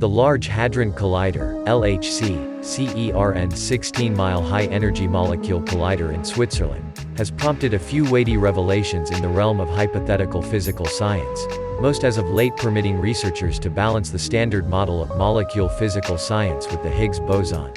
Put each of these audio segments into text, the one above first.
The Large Hadron Collider (LHC), CERN 16-mile high-energy molecule collider in Switzerland, has prompted a few weighty revelations in the realm of hypothetical physical science, most as of late permitting researchers to balance the standard model of molecule physical science with the Higgs boson.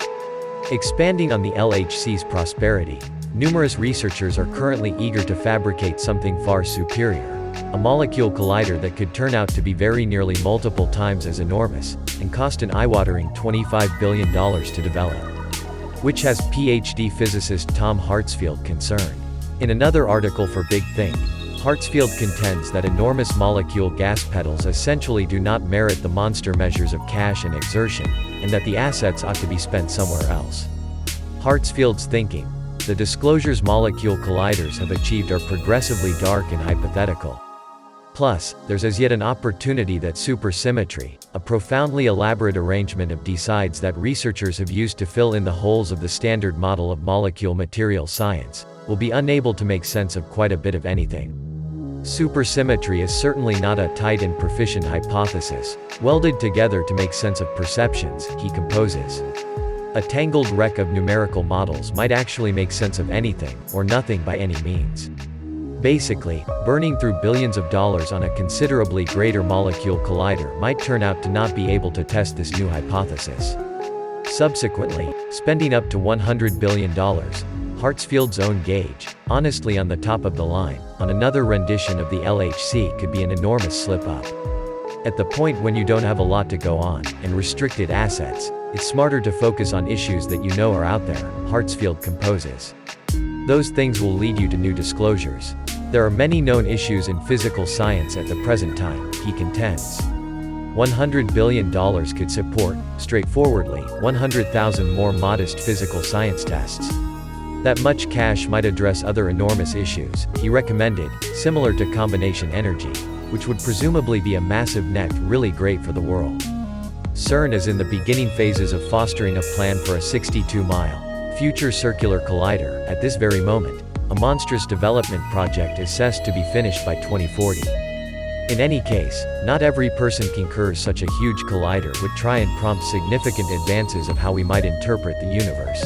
Expanding on the LHC's prosperity, numerous researchers are currently eager to fabricate something far superior. A molecule collider that could turn out to be very nearly multiple times as enormous, and cost an eye-watering $25 billion to develop. Which has PhD physicist Tom Hartsfield concerned. In another article for Big Think, Hartsfield contends that enormous molecule gas pedals essentially do not merit the monster measures of cash and exertion, and that the assets ought to be spent somewhere else. Hartsfield's thinking: the disclosures molecule colliders have achieved are progressively dark and hypothetical. Plus, there's as yet an opportunity that supersymmetry, a profoundly elaborate arrangement of d-sides that researchers have used to fill in the holes of the standard model of molecule material science, will be unable to make sense of quite a bit of anything. Supersymmetry is certainly not a tight and proficient hypothesis, welded together to make sense of perceptions, he composes. A tangled wreck of numerical models might actually make sense of anything, or nothing by any means. Basically, burning through billions of dollars on a considerably greater molecule collider might turn out to not be able to test this new hypothesis. Subsequently, spending up to $100 billion, Hartsfield's own gauge, honestly on the top of the line, on another rendition of the LHC could be an enormous slip-up. At the point when you don't have a lot to go on, and restricted assets, it's smarter to focus on issues that you know are out there, Hartsfield composes. Those things will lead you to new disclosures. There are many known issues in physical science at the present time, he contends. $100 billion could support, straightforwardly, 100,000 more modest physical science tests. That much cash might address other enormous issues, he recommended, similar to combination energy, which would presumably be a massive net really great for the world. CERN is in the beginning phases of fostering a plan for a 62-mile, future circular collider. At this very moment, a monstrous development project is assessed to be finished by 2040. In any case, not every person concurs such a huge collider would try and prompt significant advances of how we might interpret the universe.